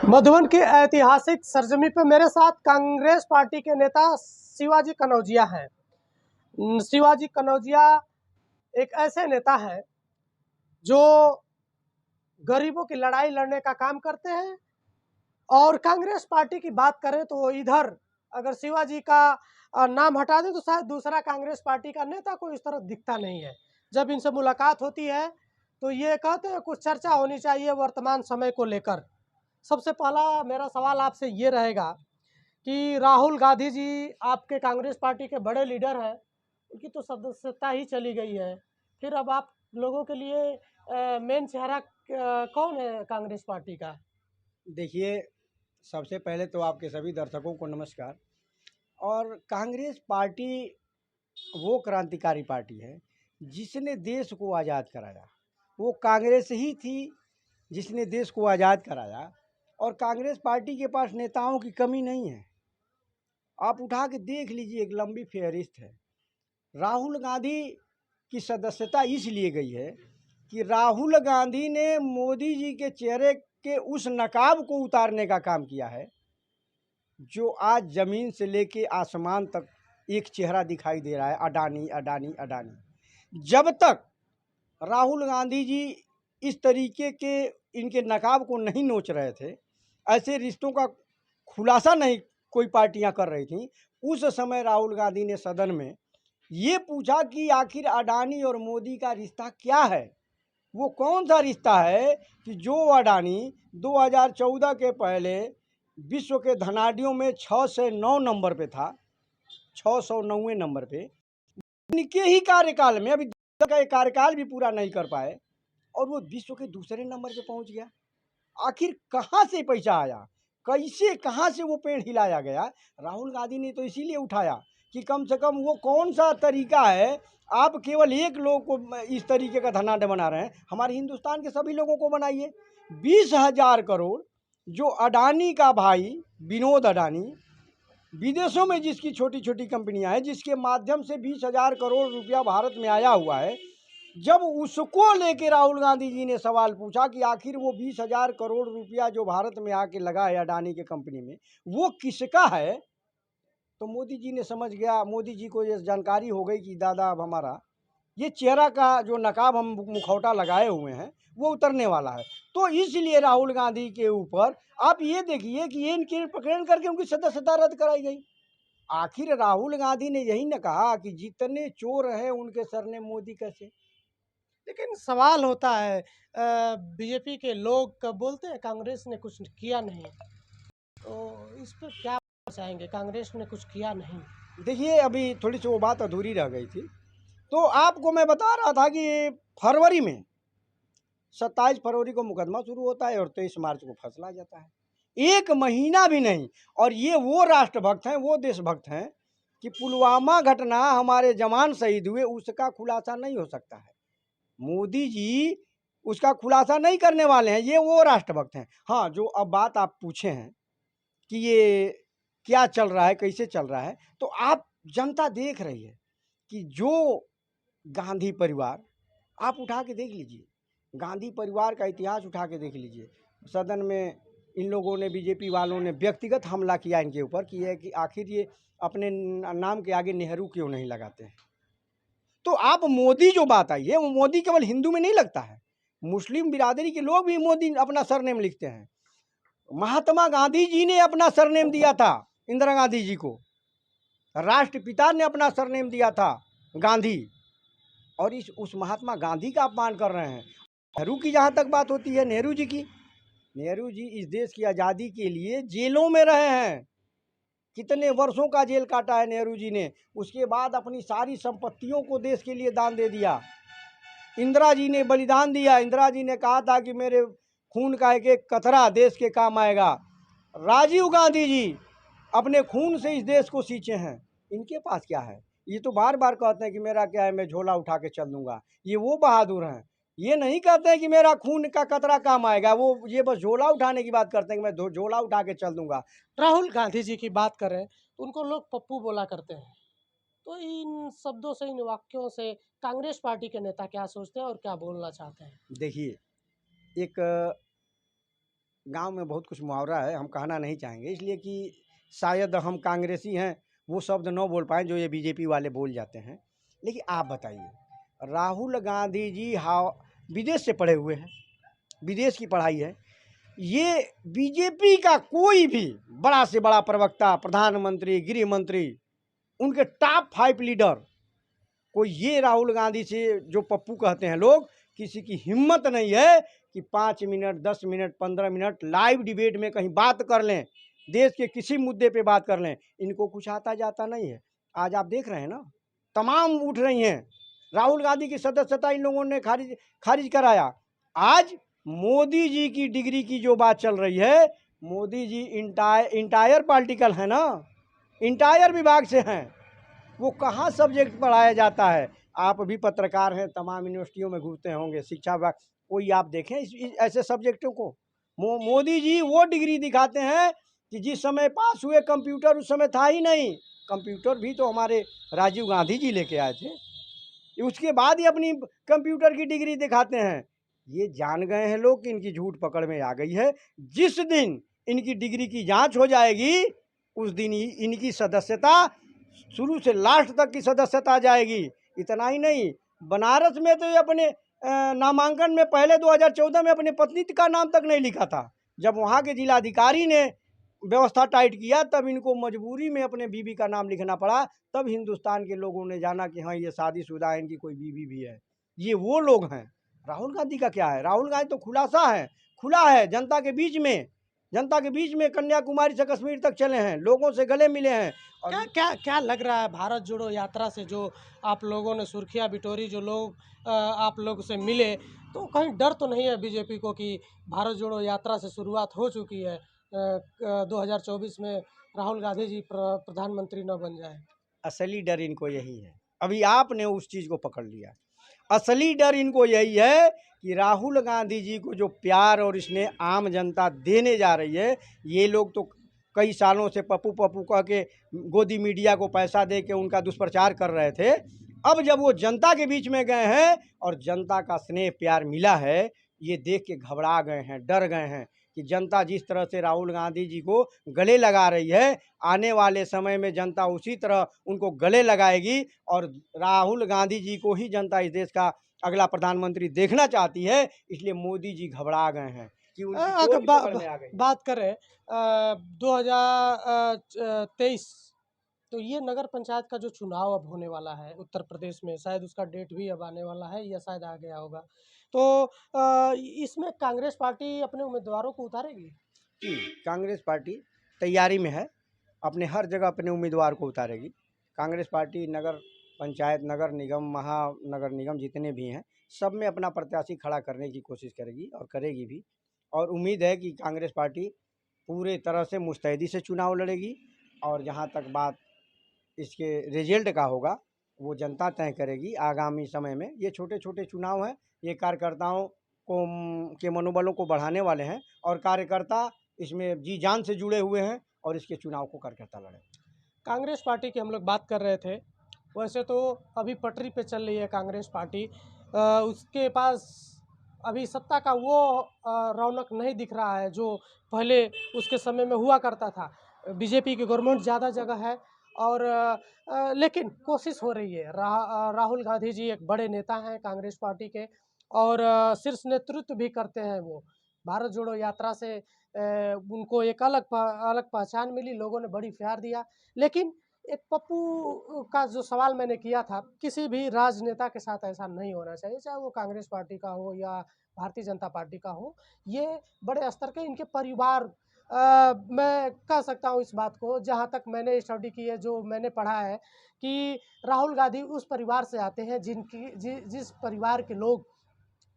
मधुबन की ऐतिहासिक सरजमी पर मेरे साथ कांग्रेस पार्टी के नेता शिवाजी कनौजिया हैं। शिवाजी कनौजिया एक ऐसे नेता हैं जो गरीबों की लड़ाई लड़ने का काम करते हैं। और कांग्रेस पार्टी की बात करें तो इधर अगर शिवाजी का नाम हटा दें तो शायद दूसरा कांग्रेस पार्टी का नेता कोई इस तरह दिखता नहीं है। जब इनसे मुलाकात होती है तो ये कहते हैं कुछ चर्चा होनी चाहिए वर्तमान समय को लेकर। सबसे पहला मेरा सवाल आपसे ये रहेगा कि राहुल गांधी जी आपके कांग्रेस पार्टी के बड़े लीडर हैं, उनकी तो सदस्यता ही चली गई है। फिर अब आप लोगों के लिए मेन चेहरा कौन है कांग्रेस पार्टी का? देखिए, सबसे पहले तो आपके सभी दर्शकों को नमस्कार। और कांग्रेस पार्टी वो क्रांतिकारी पार्टी है जिसने देश को आज़ाद कराया। वो कांग्रेस ही थी जिसने देश को आज़ाद कराया। और कांग्रेस पार्टी के पास नेताओं की कमी नहीं है। आप उठा के देख लीजिए, एक लंबी फेहरिस्त है। राहुल गांधी की सदस्यता इसलिए गई है कि राहुल गांधी ने मोदी जी के चेहरे के उस नकाब को उतारने का काम किया है जो आज ज़मीन से लेके आसमान तक एक चेहरा दिखाई दे रहा है, अडानी अडानी अडानी। जब तक राहुल गांधी जी इस तरीके के इनके नकाब को नहीं नोच रहे थे, ऐसे रिश्तों का खुलासा नहीं कोई पार्टियां कर रही थी, उस समय राहुल गांधी ने सदन में ये पूछा कि आखिर अडानी और मोदी का रिश्ता क्या है। वो कौन सा रिश्ता है कि जो अडानी 2014 के पहले विश्व के धनाढ़ियों में 6 से 9 नंबर पे था, 609वें नंबर पे, इनके ही कार्यकाल में अभी का कार्यकाल भी पूरा नहीं कर पाए और वो विश्व के दूसरे नंबर पे पहुंच गया। आखिर कहाँ से पैसा आया, कैसे कहाँ से वो पेड़ हिलाया गया? राहुल गांधी ने तो इसीलिए उठाया कि कम से कम वो कौन सा तरीका है। आप केवल एक लोग को इस तरीके का धनाढ़ बना रहे हैं, हमारे हिंदुस्तान के सभी लोगों को बनाइए। 20,000 करोड़ जो अडानी का भाई विनोद अडानी, विदेशों में जिसकी छोटी छोटी कंपनियां हैं, जिसके माध्यम से 20,000 करोड़ रुपया भारत में आया हुआ है, जब उसको लेके राहुल गांधी जी ने सवाल पूछा कि आखिर वो 20,000 करोड़ रुपया जो भारत में आके लगा है अडानी के कंपनी में, वो किसका है, तो मोदी जी ने समझ गया। मोदी जी को ये जानकारी हो गई कि दादा अब हमारा ये चेहरा का जो नकाब हम मुखौटा लगाए हुए हैं वो उतरने वाला है। तो इसलिए राहुल गांधी के ऊपर आप ये देखिए कि ये इनके प्रकरण करके उनकी सदस्यता रद्द कराई गई। आखिर राहुल गांधी ने यही न कहा कि जितने चोर हैं उनके सरने मोदी कैसे। लेकिन सवाल होता है, बीजेपी के लोग बोलते हैं कांग्रेस ने कुछ किया नहीं, तो इस पर क्या चाहेंगे? कांग्रेस ने कुछ किया नहीं। देखिए, अभी थोड़ी सी वो बात अधूरी रह गई थी। तो आपको मैं बता रहा था कि फरवरी में 27 फरवरी को मुकदमा शुरू होता है और 23 मार्च को फैसला आ जाता है। एक महीना भी नहीं। और ये वो राष्ट्रभक्त हैं, वो देशभक्त हैं कि पुलवामा घटना हमारे जवान शहीद हुए उसका खुलासा नहीं हो सकता है। मोदी जी उसका खुलासा नहीं करने वाले हैं, ये वो राष्ट्रभक्त हैं। हाँ, जो अब बात आप पूछे हैं कि ये क्या चल रहा है, कैसे चल रहा है, तो आप जनता देख रही है कि जो गांधी परिवार, आप उठा के देख लीजिए, गांधी परिवार का इतिहास उठा के देख लीजिए। सदन में इन लोगों ने, बीजेपी वालों ने व्यक्तिगत हमला किया इनके ऊपर कि है कि आखिर ये अपने नाम के आगे नेहरू क्यों नहीं लगाते हैं। तो आप मोदी जो बात आई है, वो मोदी केवल हिंदू में नहीं लगता है, मुस्लिम बिरादरी के लोग भी मोदी अपना सरनेम लिखते हैं। महात्मा गांधी जी ने अपना सरनेम दिया था इंदिरा गांधी जी को, राष्ट्रपिता ने अपना सरनेम दिया था गांधी, और इस उस महात्मा गांधी का अपमान कर रहे हैं। नेहरू की जहाँ तक बात होती है, नेहरू जी की, नेहरू जी इस देश की आज़ादी के लिए जेलों में रहे हैं। कितने वर्षों का जेल काटा है नेहरू जी ने। उसके बाद अपनी सारी संपत्तियों को देश के लिए दान दे दिया। इंदिरा जी ने बलिदान दिया। इंदिरा जी ने कहा था कि मेरे खून का एक एक कतरा देश के काम आएगा। राजीव गांधी जी अपने खून से इस देश को सींचे हैं। इनके पास क्या है? ये तो बार बार कहते हैं कि मेरा क्या है, मैं झोला उठा के चल दूंगा। ये वो बहादुर हैं, ये नहीं कहते हैं कि मेरा खून का कतरा काम आएगा। वो ये बस झोला उठाने की बात करते हैं कि मैं झोला उठा के चल दूंगा। राहुल गांधी जी की बात करें तो उनको लोग पप्पू बोला करते हैं। तो इन शब्दों से, इन वाक्यों से कांग्रेस पार्टी के नेता क्या सोचते हैं और क्या बोलना चाहते हैं? देखिए, एक गांव में बहुत कुछ मुहावरा है, हम कहना नहीं चाहेंगे, इसलिए कि शायद हम कांग्रेसी हैं वो शब्द न बोल पाएँ जो ये बीजेपी वाले बोल जाते हैं। लेकिन आप बताइए, राहुल गांधी जी विदेश से पढ़े हुए हैं, विदेश की पढ़ाई है। ये बीजेपी का कोई भी बड़ा से बड़ा प्रवक्ता, प्रधानमंत्री, गृह मंत्री, उनके टॉप 5 लीडर, कोई ये राहुल गांधी से जो पप्पू कहते हैं लोग, किसी की हिम्मत नहीं है कि 5 minute, 10 minute, 15 minute live debate में कहीं बात कर लें, देश के किसी मुद्दे पे बात कर लें। इनको कुछ आता जाता नहीं है। आज आप देख रहे हैं ना, तमाम उठ रही हैं। राहुल गांधी की सदस्यता इन लोगों ने खारिज कराया। आज मोदी जी की डिग्री की जो बात चल रही है, मोदी जी इंटायर पॉलिटिकल है ना, इंटायर विभाग से हैं। वो कहाँ सब्जेक्ट पढ़ाया जाता है? आप भी पत्रकार हैं, तमाम यूनिवर्सिटियों में घूमते होंगे, शिक्षा विभाग, कोई आप देखें ऐसे सब्जेक्टों को? मोदी जी वो डिग्री दिखाते हैं कि जिस समय पास हुए कंप्यूटर उस समय था ही नहीं। कंप्यूटर भी तो हमारे राजीव गांधी जी लेके आए थे, उसके बाद ही अपनी कंप्यूटर की डिग्री दिखाते हैं। ये जान गए हैं लोग कि इनकी झूठ पकड़ में आ गई है। जिस दिन इनकी डिग्री की जांच हो जाएगी, उस दिन ही इनकी सदस्यता शुरू से लास्ट तक की सदस्यता आ जाएगी। इतना ही नहीं, बनारस में तो ये अपने नामांकन में पहले 2014 में अपनी पत्नी का नाम तक नहीं लिखा था। जब वहाँ के जिलाधिकारी ने व्यवस्था टाइट किया, तब इनको मजबूरी में अपने बीवी का नाम लिखना पड़ा। तब हिंदुस्तान के लोगों ने जाना कि हाँ, ये शादीशुदा है, इनकी कोई बीवी भी है। ये वो लोग हैं। राहुल गांधी का क्या है? राहुल गांधी तो खुलासा है, खुला है जनता के बीच में, जनता के बीच में कन्याकुमारी से कश्मीर तक चले हैं, लोगों से गले मिले हैं। और क्या क्या क्या लग रहा है भारत जोड़ो यात्रा से जो आप लोगों ने सुर्खियां बिटोरी, जो लोग आप लोग से मिले, तो कहीं डर तो नहीं है बीजेपी को कि भारत जोड़ो यात्रा से शुरुआत हो चुकी है, 2024 में राहुल गांधी जी प्रधानमंत्री न बन जाए? असली डर इनको यही है। अभी आपने उस चीज़ को पकड़ लिया। असली डर इनको यही है कि राहुल गांधी जी को जो प्यार और इसने आम जनता देने जा रही है, ये लोग तो कई सालों से पप्पू पप्पू कह के गोदी मीडिया को पैसा दे के उनका दुष्प्रचार कर रहे थे। अब जब वो जनता के बीच में गए हैं और जनता का स्नेह प्यार मिला है, ये देख के घबरा गए हैं, डर गए हैं कि जनता जिस तरह से राहुल गांधी जी को गले लगा रही है, आने वाले समय में जनता उसी तरह उनको गले लगाएगी। और राहुल गांधी जी को ही जनता इस देश का अगला प्रधानमंत्री देखना चाहती है। इसलिए मोदी जी घबरा गए हैं कि उनकी अगर चोट पकड़ में आ गई। बात करें 2023, तो ये नगर पंचायत का जो चुनाव अब होने वाला है उत्तर प्रदेश में, शायद उसका डेट भी अब आने वाला है या शायद आ गया होगा, तो इसमें कांग्रेस पार्टी अपने उम्मीदवारों को उतारेगी? जी, कांग्रेस पार्टी तैयारी में है, अपने हर जगह अपने उम्मीदवार को उतारेगी। कांग्रेस पार्टी नगर पंचायत, नगर निगम, महानगर निगम जितने भी हैं, सब में अपना प्रत्याशी खड़ा करने की कोशिश करेगी और करेगी भी। और उम्मीद है कि कांग्रेस पार्टी पूरे तरह से मुस्तैदी से चुनाव लड़ेगी। और जहाँ तक बात इसके रिजल्ट का होगा, वो जनता तय करेगी आगामी समय में। ये छोटे छोटे चुनाव हैं, ये कार्यकर्ताओं को के मनोबलों को बढ़ाने वाले हैं, और कार्यकर्ता इसमें जी जान से जुड़े हुए हैं, और इसके चुनाव को कार्यकर्ता लड़े। कांग्रेस पार्टी की हम लोग बात कर रहे थे, वैसे तो अभी पटरी पे चल रही है कांग्रेस पार्टी, उसके पास अभी सत्ता का वो रौनक नहीं दिख रहा है जो पहले उसके समय में हुआ करता था। बीजेपी की गवर्नमेंट ज़्यादा जगह है, और लेकिन कोशिश हो रही है। राहुल गांधी जी एक बड़े नेता हैं कांग्रेस पार्टी के, और शीर्ष नेतृत्व भी करते हैं वो। भारत जोड़ो यात्रा से उनको एक अलग पहचान मिली, लोगों ने बड़ी प्यार दिया। लेकिन एक पप्पू का जो सवाल मैंने किया था, किसी भी राजनेता के साथ ऐसा नहीं होना चाहिए, चाहे वो कांग्रेस पार्टी का हो या भारतीय जनता पार्टी का हो। ये बड़े स्तर के इनके परिवार, मैं कह सकता हूँ इस बात को, जहाँ तक मैंने स्टडी की है, जो मैंने पढ़ा है, कि राहुल गांधी उस परिवार से आते हैं जिस परिवार के लोग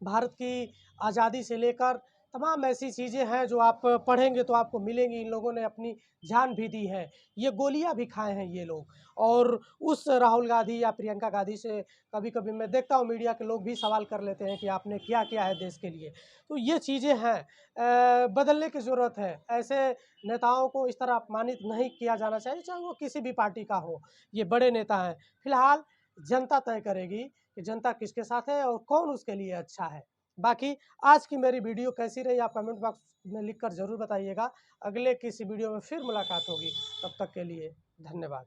भारत की आज़ादी से लेकर तमाम ऐसी चीज़ें हैं जो आप पढ़ेंगे तो आपको मिलेंगी। इन लोगों ने अपनी जान भी दी है, ये गोलियां भी खाए हैं ये लोग। और उस राहुल गांधी या प्रियंका गांधी से कभी कभी मैं देखता हूँ मीडिया के लोग भी सवाल कर लेते हैं कि आपने क्या किया है देश के लिए। तो ये चीज़ें हैं, बदलने की ज़रूरत है। ऐसे नेताओं को इस तरह अपमानित नहीं किया जाना चाहिए, चाहे वो किसी भी पार्टी का हो। ये बड़े नेता हैं। फिलहाल जनता तय करेगी कि जनता किसके साथ है और कौन उसके लिए अच्छा है। बाकी आज की मेरी वीडियो कैसी रही आप कमेंट बॉक्स में लिखकर ज़रूर बताइएगा। अगले किसी वीडियो में फिर मुलाकात होगी, तब तक के लिए धन्यवाद।